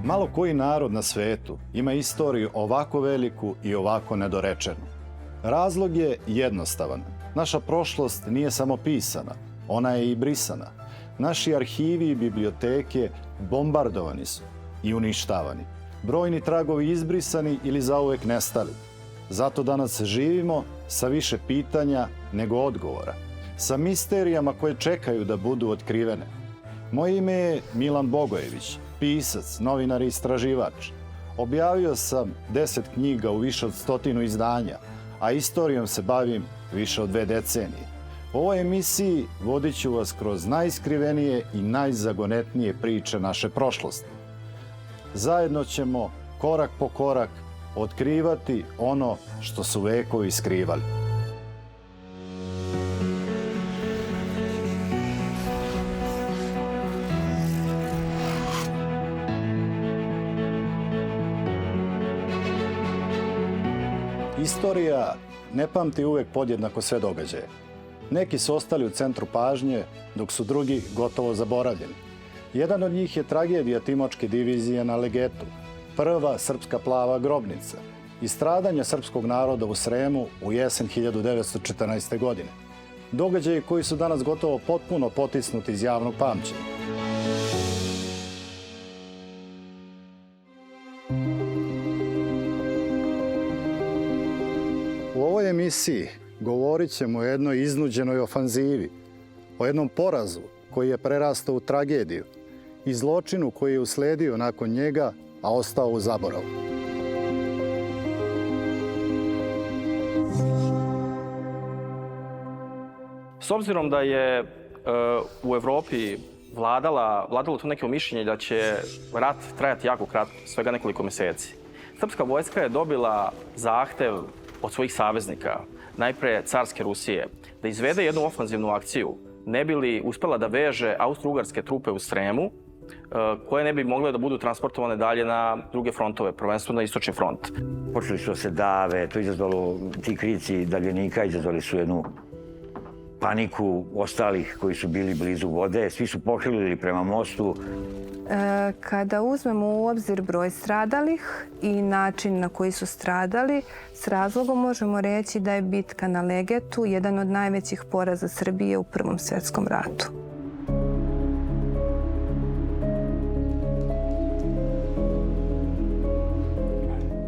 Malo koji narod na svetu ima istoriju ovako veliku i ovako nedorečenu. Razlog je jednostavan. Naša prošlost nije samo pisana, ona je i brisana. Naši arhivi i biblioteke bombardovani su i uništavani. Brojni tragovi izbrisani ili zauvek nestali. Zato danas živimo sa više pitanja nego odgovora. Sa misterijama koje čekaju da budu otkrivene. Moje ime je Milan Bogojević, pisac, novinar i istraživač. Objavio sam 10 knjiga u više od 100 izdanja, a istorijom se bavim više od 2 decenije. U ovoj emisiji vodit ću vas kroz najiskrivenije i najzagonetnije priče naše prošlosti. Zajedno ćemo, korak po korak, otkrivati ono što su vekovi skrivali. Istorija ne pamti uvek podjednako sve događaje. Neki su ostali u centru pažnje, dok su drugi gotovo zaboravljeni. Jedan od njih je tragedija Timočke divizije na Legetu, prva srpska plava grobnica i stradanja srpskog naroda u Sremu u jesen 1914. godine. Događaji koji su danas gotovo potpuno potisnuti iz javnog pamćenja. U ovoj emisiji govorit ćemo o jednoj iznuđenoj ofanzivi, o jednom porazu koji je prerastao u tragediju i zločinu koji je usledio nakon njega, a ostao u zaboravu. S obzirom da je u Evropi vladalo to neko mišljenje da će rat trajati jako kratko, svega nekoliko meseci, srpska vojska je dobila zahtev od svojih saveznika, najpre carske Rusije, da izvede jednu ofanzivnu akciju, ne bi li uspela da veže austro-ugarske trupe u Sremu, koje ne bi mogle da budu transportovane dalje na druge frontove, prvenstveno na istočni front. Počeli su da se dave, to izazvalo, ti krici daljenika izazvali su jednu paniku ostalih koji su bili blizu vode, svi su pohilili prema mostu. Kada uzmemo u obzir broj stradalih i način na koji su stradali, s razlogom možemo reći da je bitka na Legetu jedan od najvećih poraza Srbije u Prvom svjetskom ratu.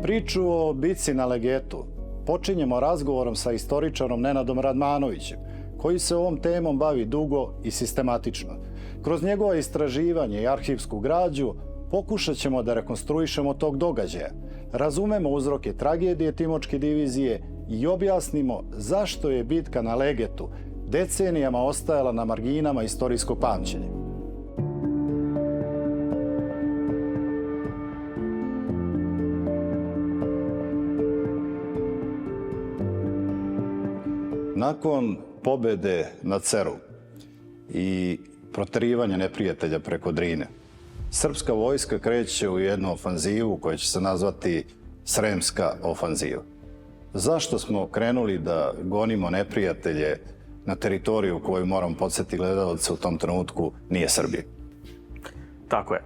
Priču o bitci na Legetu počinjemo razgovorom sa istoričarom Nenadom Radmanovićem, koji se ovom temom bavi dugo i sistematično. Kroz njegova istraživanje i arhivsku građu pokušat ćemo da rekonstruišemo tog događaja, razumemo uzroke tragedije Timočke divizije i objasnimo zašto je bitka na Legetu decenijama ostajala na marginama istorijskog pamćenja. Nakon pobede na Ceru i proterivanja neprijatelja preko Drine, srpska vojska kreće u jednu ofanzivu koja će se nazvati Sremska ofanziva. Zašto smo krenuli da gonimo neprijatelje na teritoriju koju, moram podsjetiti gledalce, u tom trenutku nije Srbija? Tako je.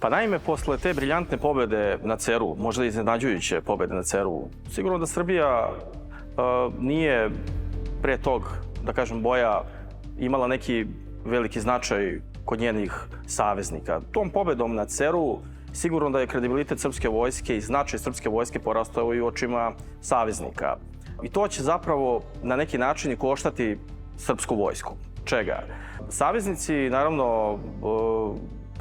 Pa naime, posle te briljantne pobede na Ceru, možda iznenađujuće pobede na Ceru, sigurno da Srbija nije pre tog, da kažem, boja imala neki veliki značaj kod njenih saveznika. Tom pobedom na Ceru sigurno da je kredibilitet srpske vojske i značaj srpske vojske porastao i u očima saveznika. I to će zapravo na neki način i koštati srpsku vojsku. Čega? Saveznici, naravno,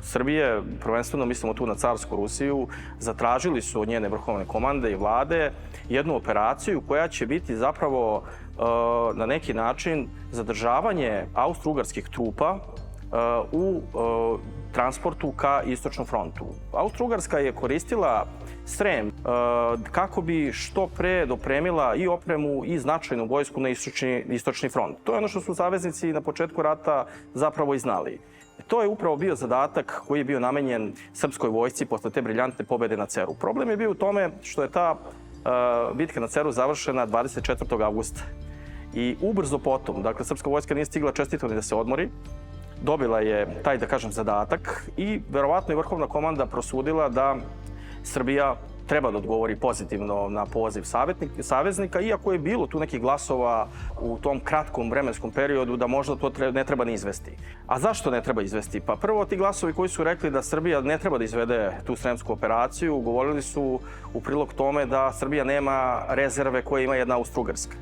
Srbije, prvenstveno mislimo tu na carsku Rusiju, zatražili su od njene vrhovne komande i vlade jednu operaciju koja će biti zapravo na neki način zadržavanje austro-ugarskih trupa u transportu ka istočnom frontu. Austro-Ugarska je koristila Srem kako bi što pre dopremila i opremu i značajnu vojsku na istočni front. To je ono što su saveznici na početku rata zapravo i znali. To je upravo bio zadatak koji je bio namenjen srpskoj vojsci posle te briljantne pobede na Ceru. Problem je bio u tome što je ta bitka na Ceru završena 24. avgusta. I ubrzo potom, dakle, srpska vojska nije stigla čestito ni da se odmori, dobila je taj, da kažem, zadatak i verovatno je vrhovna komanda prosudila da Srbija treba da odgovori pozitivno na poziv saveznika, iako je bilo tu nekih glasova u tom kratkom vremenskom periodu da možda to ne treba ni izvesti. A zašto ne treba izvesti? Pa prvo, ti glasovi koji su rekli da Srbija ne treba da izvede tu sremsku operaciju, govorili su u prilog tome da Srbija nema rezerve koje ima jedna Austro-Ugarska,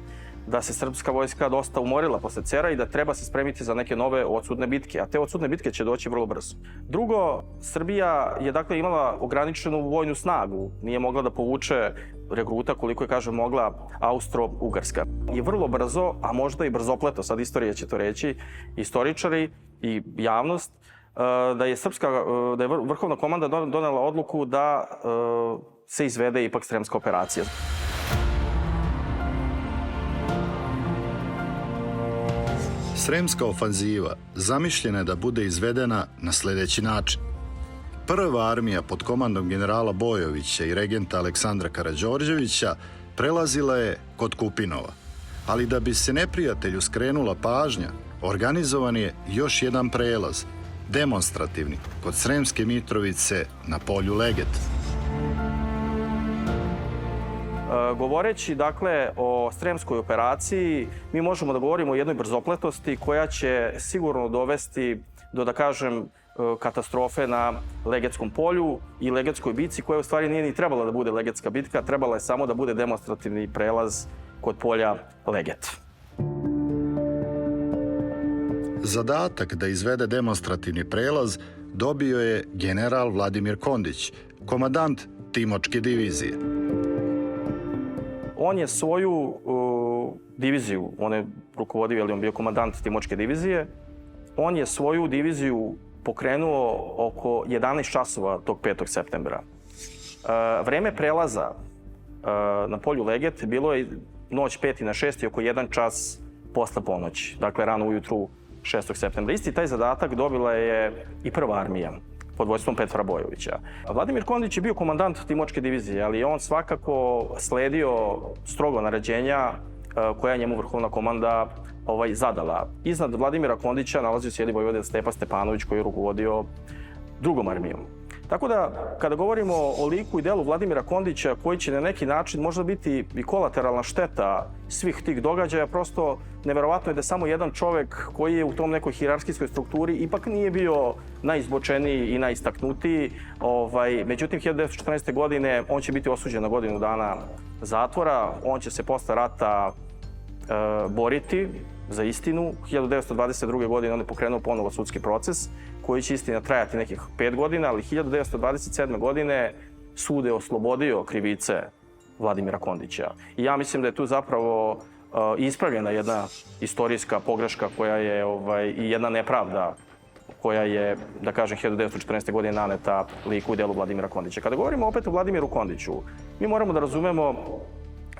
da se srpska vojska dosta umorila posle Cera i da treba se spremiti za neke nove odsudne bitke, a te odsudne bitke će doći vrlo brzo. Drugo, Srbija je dakle imala ograničenu vojnu snagu, nije mogla da povuče regruta koliko je, kažem, mogla Austro-Ugarska. I vrlo brzo, a možda i brzopleto, sad istorija će to reći, istoričari i javnost, da je vrhovna komanda donela odluku da se izvede ipak sremska operacija. Sremska ofanziva zamišljena je da bude izvedena na sljedeći način. Prva armija pod komandom generala Bojovića i regenta Aleksandra Karađorđevića prelazila je kod Kupinova. Ali da bi se neprijatelju skrenula pažnja, organizovan je još jedan prelaz, demonstrativni, kod Sremske Mitrovice na polju Leget. Govoreći, dakle, o sremskoj operaciji, mi možemo da govorimo o jednoj brzopletosti koja će sigurno dovesti do, da kažem, katastrofe na Legetskom polju i Legetskoj bitci, koja u stvari nije ni trebala da bude Legetska bitka, trebala je samo da bude demonstrativni prelaz kod polja Leget. Zadatak da izvede demonstrativni prelaz dobio je general Vladimir Kondić, komandant Timočke divizije. On je svoju diviziju, on je rukovodio, ali on bio komandant Timočke divizije, on je svoju diviziju pokrenuo oko 11 časova tog 5. septembra. Vreme prelaza na polju Leget bilo je noć 5. na 6. oko 1 čas posle ponoći, dakle rano ujutru 6. septembra. Isti taj zadatak dobila je i prva armija pod vojstvom Petra Bojovića. Vladimir Kondić je bio komandant Timočke divizije, ali je on svakako sledio strogo naređenja koja je njemu vrhovna komanda zadala. Iznad Vladimira Kondića nalazio se vojvoda Stepa Stepanović koji je rukovodio drugom armijom. Tako da, kada govorimo o liku i delu Vladimira Kondića, koji će na neki način možda biti i kolateralna šteta svih tih događaja, prosto neverovatno je da samo jedan čovek koji je u tom nekoj hijerarhijskoj strukturi ipak nije bio najizbočeniji i najistaknutiji. Međutim, 1914. godine on će biti osuđen na godinu dana zatvora. On će se posle rata boriti za istinu. 1922. godine on je pokrenuo ponovo sudski proces koji će istina trajati nekih 5 godina, ali 1927. godine sud je oslobodio krivice Vladimira Kondića. I ja mislim da je tu zapravo ispravljena jedna istorijska pogreška koja je i jedna nepravda koja je, da kažem, 1914. godine naneta liku i delu Vladimira Kondića. Kada govorimo opet o Vladimiru Kondiću, mi moramo da razumemo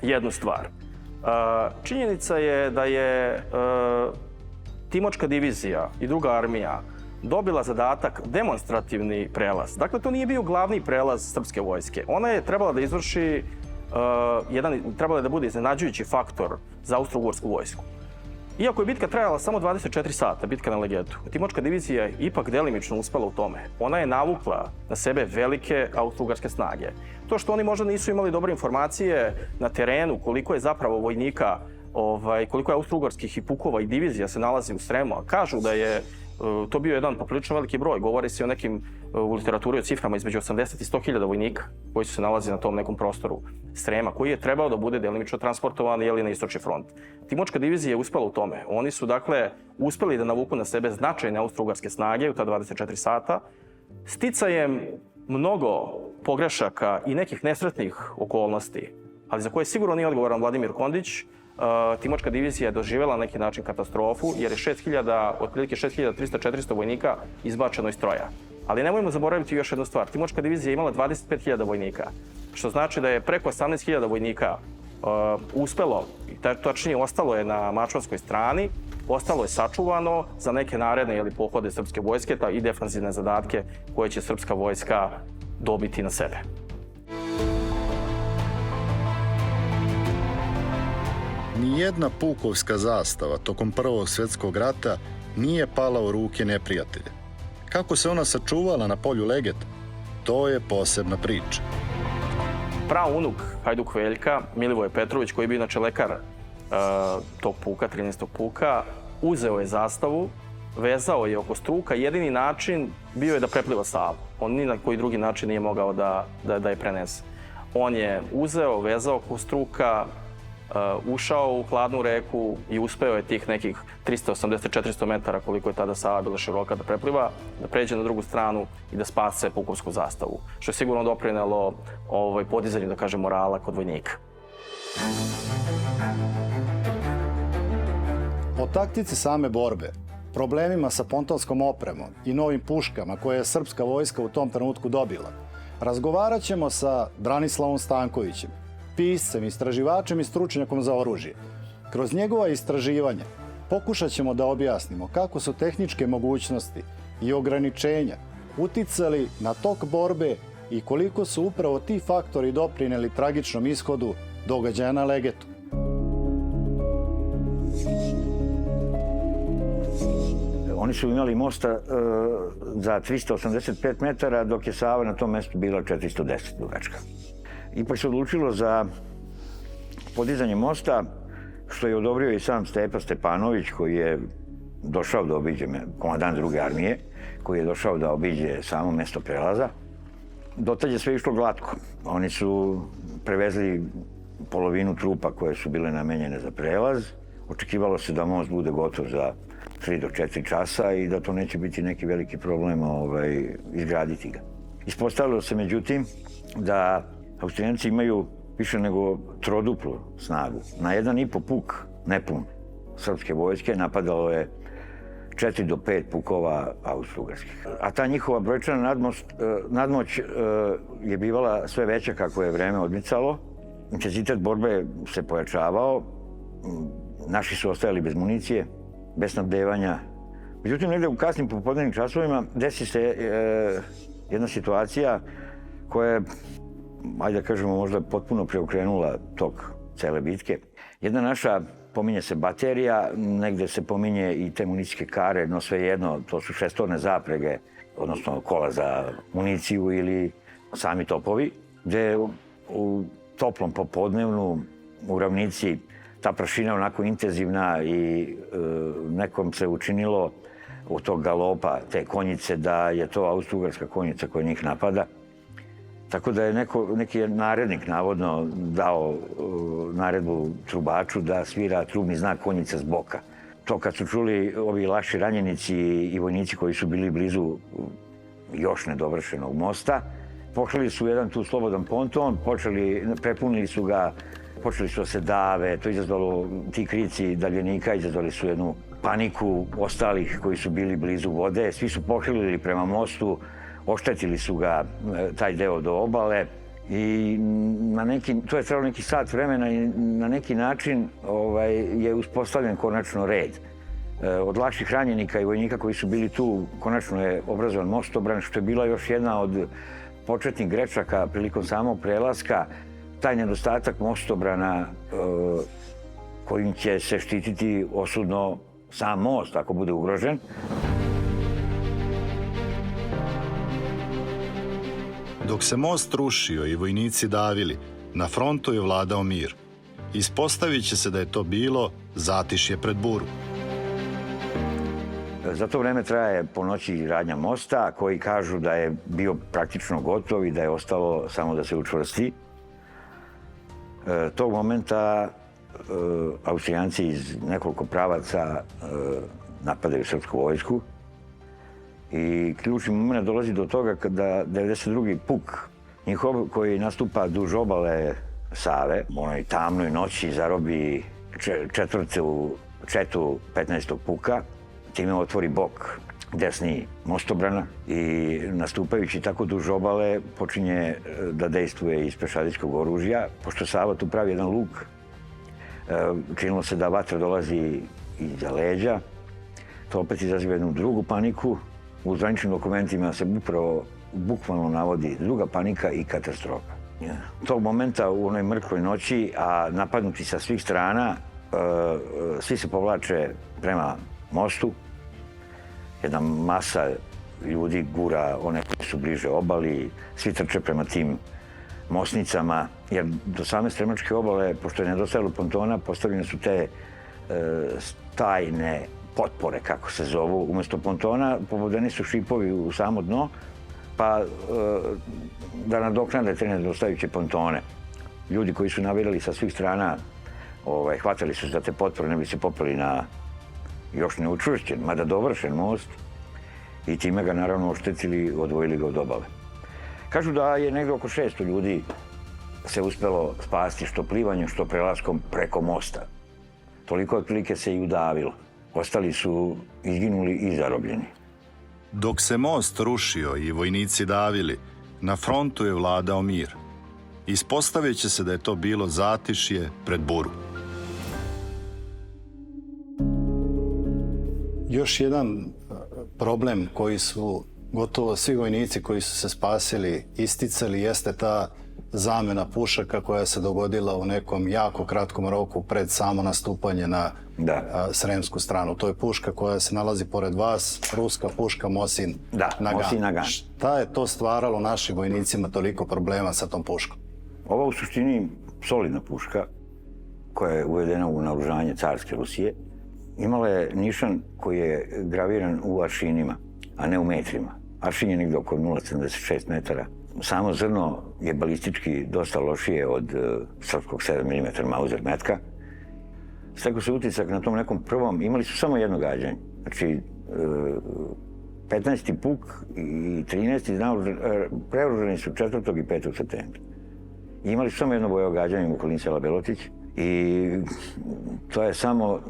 jednu stvar. Činjenica je da je Timočka divizija i druga armija dobila zadatak demonstrativni prelaz. Dakle, to nije bio glavni prelaz srpske vojske. Ona je trebala da izvrši trebala je da bude iznenađujući faktor za austro-ugarsku vojsku. Iako je bitka trajala samo 24 sata, bitka na Legetu, Timočka divizija je ipak delimično uspela u tome. Ona je navukla na sebe velike austro-ugarske snage. To što oni možda nisu imali dobre informacije na terenu, koliko je zapravo vojnika, koliko je austro-ugarskih i pukova i divizija se nalazi u Sremu, a kažu da je to bio jedan poprilično veliki broj. Govori se o nekim u literaturi o ciframa između 80 i 100 hiljada vojnika koji su se nalazi na tom nekom prostoru Srema, koji je trebao da bude delimično transportovan na istočni front. Timočka divizija je uspela u tome. Oni su, dakle, uspeli da navuku na sebe značajne austro-ugarske snage u ta 24 sata. Sticajem mnogo pogrešaka i nekih nesretnih okolnosti, ali za koje sigurno nije odgovoran Vladimir Kondić, Timočka divizija je doživjela na neki način katastrofu, jer je otprilike 6300-400 vojnika izbačeno iz stroja. Ali nemojmo zaboraviti još jednu stvar. Timočka divizija je imala 25.000 vojnika, što znači da je preko 18.000 vojnika uspelo, tačnije ostalo je na mačvanskoj strani, ostalo je sačuvano za neke naredne pohode srpske vojske i defanzivne zadatke koje će srpska vojska dobiti na sebe. Nijedna pukovska zastava tokom Prvog svjetskog rata nije pala u ruke neprijatelja. Kako se ona sačuvala na polju Legeta, to je posebna priča. Praunuk Hajduk Veljka, Milivoje Petrović, koji je bio inače lekar tog puka, 13. puka, uzeo je zastavu, vezao je oko struka. Jedini način bio je da prepliva Savu. On ni na koji drugi način nije mogao da je prenese. On je uzeo, vezao oko struka, ušao u hladnu reku i uspeo je tih nekih 380-400 metara, koliko je tada Sava bila široka, da prepliva, da pređe na drugu stranu i da spase pukovsku zastavu. Što je sigurno doprinelo podizanju, da kažem, morala kod vojnika. O taktici same borbe, problemima sa pontonskom opremom i novim puškama koje je srpska vojska u tom trenutku dobila, razgovarat ćemo sa Branislavom Stankovićem, piscem, istraživačem i stručnjakom za oružje. Kroz njegova istraživanja pokušat ćemo da objasnimo kako su tehničke mogućnosti i ograničenja uticali na tok borbe i koliko su upravo ti faktori doprineli tragičnom ishodu događaja na Legetu. Oni su imali mosta za 385 metara, dok je Sava na tom mestu bila 410 dugačka. Ipak se odlučilo za podizanje mosta, što je odobrio i sam Stepa Stepanović, koji je došao da obiđe, komandant druge armije, koji je došao da obiđe samo mesto prelaza. Dotad je sve išlo glatko. Oni su prevezli polovinu trupa koje su bile namenjene za prelaz. Očekivalo se da most bude gotov za 3 do 4 časa i da to neće biti neki veliki problem izgraditi ga. Ispostavilo se, međutim, da Austrijanci imaju više nego troduplu snagu. Na 1,5 puk nepun srpske vojske napadalo je 4 do 5 pukova austrougarskih. A ta njihova brojčana nadmoć je bivala sve veća kako je vreme odmicalo. Intenzitet borbe se pojačavao. Naši su ostajali bez municije, bez snabdevanja. Međutim, negde u kasnim popodnevnim časovima desi se jedna situacija koja je, ajde da kažemo, možda potpuno preokrenula tok cele bitke. Jedna naša, pominje se baterija, negde se pominje i te municijske kare, no svejedno, to su šestorne zaprege, odnosno kola za municiju ili sami topovi, gde u toplom popodnevnu u ravnici ta prašina onako intenzivna i nekom se učinilo od tog galopa te konjice da je to austrougarska konjica koja njih napada. Tako da je neki narednik navodno dao naredbu trubaču da svira trubni znak konjica s boka. To kad su čuli ovi lakši ranjenici i vojnici koji su bili blizu još nedovršenog mosta, pokrili su jedan tu slobodan ponton, prepunili su ga, počeli su da se dave, to izazvalo, ti krici daljenika izazvali su jednu paniku ostalih koji su bili blizu vode. Svi su pohilili prema mostu, oštetili su ga, taj deo do obale i to je trebalo neki sat vremena i na neki način je uspostavljen konačno red. Od lakših ranjenika i vojnika koji su bili tu konačno je obrazovan mostobran, što je bila još jedna od početnih grešaka prilikom samog prelaska. Taj nedostatak mostobrana kojim će se štititi osudno sam most ako bude ugrožen. Dok se most rušio i vojnici davili, na frontu je vladao mir. Ispostavit će se da je to bilo zatišje pred buru. Za to vreme traje po noći radnja mosta, koji kažu da je bio praktično gotov i da je ostalo samo da se učvrsti. Tog momenta Austrijanci iz nekoliko pravaca napadaju srpsku vojsku i ključni moment dolazi do toga kada 92. puk njihov koji nastupa duž obale Save, u onoj tamnoj noći zarobi četu 15. puka, time otvori bok desni mostobrana i nastupajući tako duž obale počinje da dejstvuje iz pešadijskog oružja. Pošto Sava tu pravi jedan luk, činilo se da vatra dolazi iza leđa. To opet izaziva jednu drugu paniku. U zvaničnim dokumentima se upravo bukvalno navodi druga panika i katastrofa. Tog momenta u onoj mrkloj noći, a napadnuti sa svih strana, svi se povlače prema mostu jedna masa ljudi gura one koji su bliže obali, svi trče prema tim mosnicama, jer do same Sremačke obale, pošto je nedostajalo pontona, postavljene su te stajne potpore, kako se zovu. Umjesto pontona povodeni su šipovi u samo dno, pa da nadoknade te nedostajuće pontone. Ljudi koji su navirali sa svih strana, hvatali su za te potpore, ne bi se popeli na još neučvršćen, mada dovršen most, i time ga naravno oštetili, odvojili ga od obale. Kažu da je negdje oko 600 ljudi se uspelo spasti što plivanjem, što prelaskom preko mosta. Toliko otprilike se i udavilo. Ostali su izginuli i zarobljeni. Dok se most rušio i vojnici davili, na frontu je vladao mir. Ispostavit će se da je to bilo zatišje pred buru. Još jedan problem koji su gotovo svi vojnici koji su se spasili isticali jeste ta zamjena pušaka koja se dogodila u nekom jako kratkom roku pred samo nastupanje na sremsku stranu. To je puška koja se nalazi pored vas, ruska puška Mosin Nagan. Mosin Nagan. Šta je to stvaralo našim vojnicima toliko problema sa tom puškom? Ova u suštini solidna puška koja je uvedena u naoružanje carske Rusije imala je nišan koji je graviran u aršinima, a ne u metrima. Aršin je negdje oko 0,76 metara. Samo zrno je balistički dosta lošije od srpskog 7 mm Mauser metka. Stekao se utisak na tom nekom prvom, imali su samo jedno gađanje. Znači, 15. puk i 13. preoruženi su 4. i 5. septembra. I imali su samo jedno bojevo gađanje u okolini sela Belotić. I to je samo,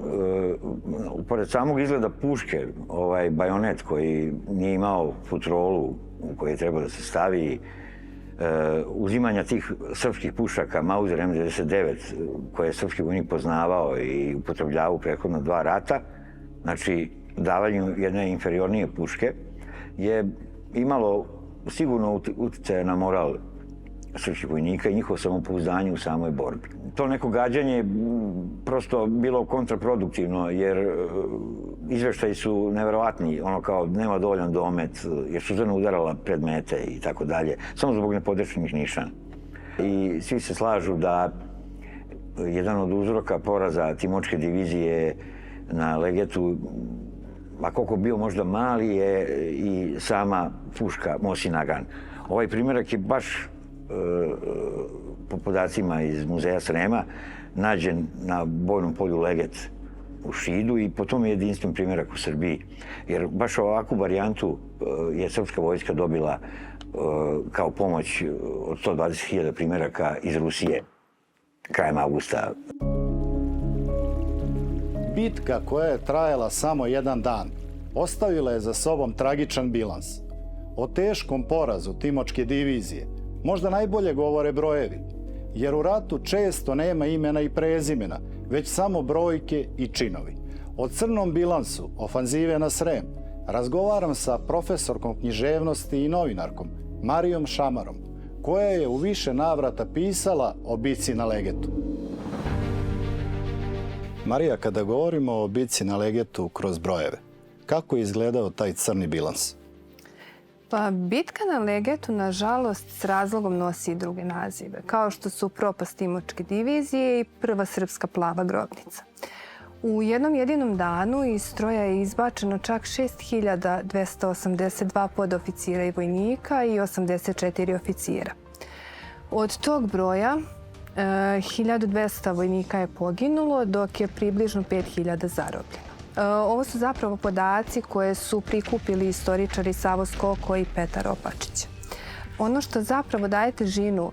pored samog izgleda puške, ovaj bajonet koji nije imao futrolu u kojoj je trebao da se stavi, uzimanja tih srpskih pušaka Mauser M99 koje je srpski vojnik poznavao i upotrebljavao u prethodna 2 rata, znači davanju jedne inferiornije puške, je imalo sigurno utjecaja na moral srpskih vojnika i njihovo samopouzdanje u samoj borbi. To neko gađanje je prosto bilo kontraproduktivno, jer izveštaji su neverovatni, ono kao nema dovoljan domet, jer su zrno udarala pred mete i tako dalje, samo zbog nepodešenih nišana. I svi se slažu da jedan od uzroka poraza Timočke divizije na Legetu, a koliko bio možda mali, je i sama puška Mosin Nagan. Ovaj primjerak je baš po podacima iz muzeja Srema nađen na bojnom polju Leget u Šidu i po tom je jedinstven primjerak u Srbiji. Jer baš ovakvu varijantu je srpska vojska dobila kao pomoć od 120.000 primjeraka iz Rusije krajem avgusta. Bitka koja je trajala samo jedan dan ostavila je za sobom tragičan bilans. O teškom porazu Timočke divizije možda najbolje govore brojevi, jer u ratu često nema imena i prezimena, već samo brojke i činovi. O crnom bilansu ofanzive na Srem razgovaram sa profesorkom književnosti i novinarkom Marijom Šamarom, koja je u više navrata pisala o bici na Legetu. Marija, kada govorimo o bici na Legetu kroz brojeve, kako je izgledao taj crni bilans? Pa bitka na Legetu, nažalost, s razlogom nosi i druge nazive, kao što su propast Timočke divizije i prva srpska plava grobnica. U jednom jedinom danu iz stroja je izbačeno čak 6.282 podoficira i vojnika i 84 oficira. Od tog broja 1.200 vojnika je poginulo, dok je približno 5.000 zarobljeno. Ovo su zapravo podaci koje su prikupili istoričari Savo Skoko i Petar Opačić. Ono što zapravo daje težinu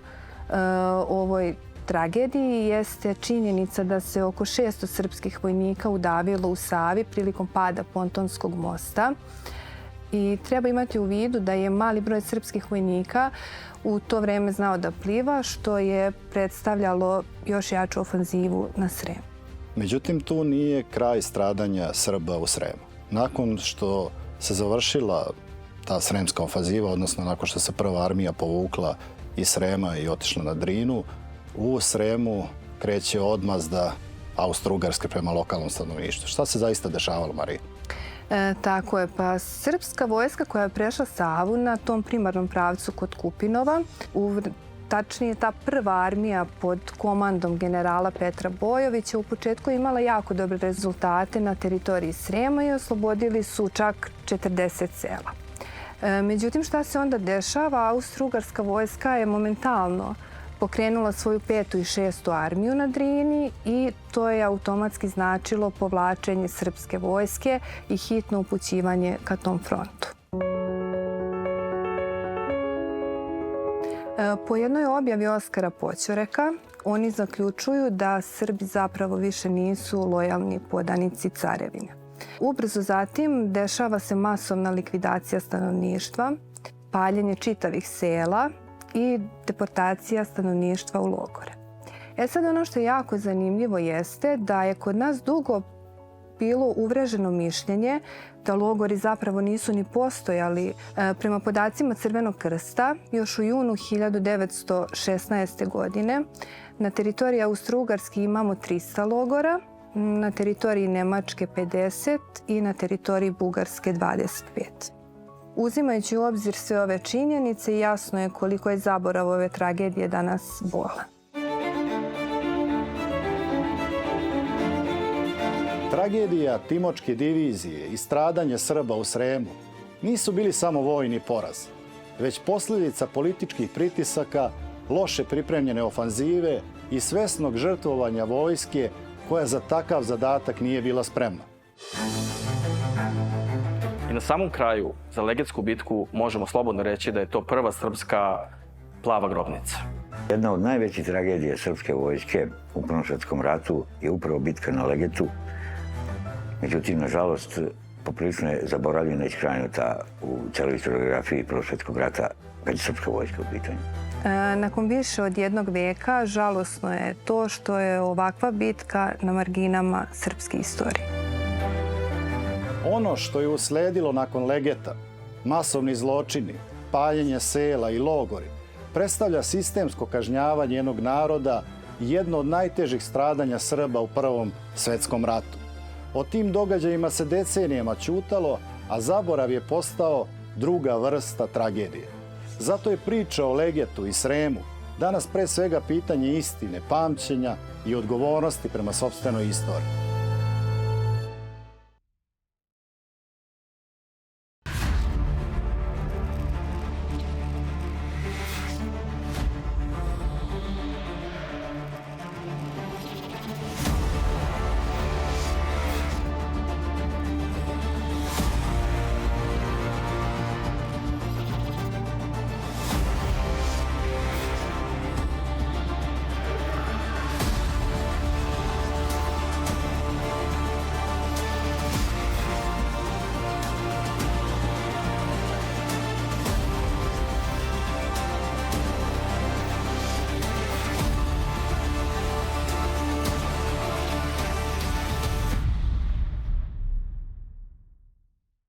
ovoj tragediji jeste činjenica da se oko 600 srpskih vojnika udavilo u Savi prilikom pada pontonskog mosta. I treba imati u vidu da je mali broj srpskih vojnika u to vreme znao da pliva, što je predstavljalo još jaču ofanzivu na Srem. Međutim, tu nije kraj stradanja Srba u Sremu. Nakon što se završila ta sremska ofanziva, odnosno nakon što se prva armija povukla iz Srema i otišla na Drinu, u Sremu kreće odmazda Austro-Ugarske prema lokalnom stanovništvu. Šta se zaista dešavalo, Marija? Tako je, pa srpska vojska koja je prešla Savu na tom primarnom pravcu kod Kupinova, tačnije ta prva armija pod komandom generala Petra Bojovića u početku imala jako dobre rezultate na teritoriji Srema i oslobodili su čak 40 sela. Međutim, šta se onda dešava? Austro-ugarska vojska je momentalno pokrenula svoju 5. i 6. armiju na Drini i to je automatski značilo povlačenje srpske vojske i hitno upućivanje ka tom frontu. Po jednoj objavi Oskara Poćoreka, oni zaključuju da Srbi zapravo više nisu lojalni podanici carevine. Ubrzo zatim dešava se masovna likvidacija stanovništva, paljenje čitavih sela i deportacija stanovništva u logore. Sad ono što je jako zanimljivo jeste da je kod nas dugo bilo uvreženo mišljenje da logori zapravo nisu ni postojali. Prema podacima Crvenog krsta, još u junu 1916. godine na teritoriji Austro-Ugarske imamo 300 logora, na teritoriji Nemačke 50 i na teritoriji Bugarske 25. Uzimajući u obzir sve ove činjenice, jasno je koliko je zaborav ove tragedije danas bolan. Tragedija Timočke divizije i stradanje Srba u Sremu nisu bili samo vojni poraz, već posljedica političkih pritisaka, loše pripremljene ofanzive i svesnog žrtvovanja vojske koja za takav zadatak nije bila spremna. I na samom kraju, za Legetsku bitku možemo slobodno reći da je to prva srpska plava grobnica. Jedna od najvećih tragedija srpske vojske u Prvom svjetskom ratu je upravo bitka na Legetu. Međutim, nažalost, poprilično je zaboravljena i skrajnuta u celoj historiografiji Prvog svjetskog rata kad je srpska vojska u pitanju. Nakon više od jednog veka, žalosno je to što je ovakva bitka na marginama srpske istorije. Ono što je usledilo nakon Legeta, masovni zločini, paljenje sela i logori, predstavlja sistemsko kažnjavanje jednog naroda i jedno od najtežih stradanja Srba u Prvom svjetskom ratu. O tim događajima se decenijama ćutalo, a zaborav je postao druga vrsta tragedije. Zato je priča o Legetu i Sremu danas pre svega pitanje istine, pamćenja i odgovornosti prema sopstvenoj istoriji.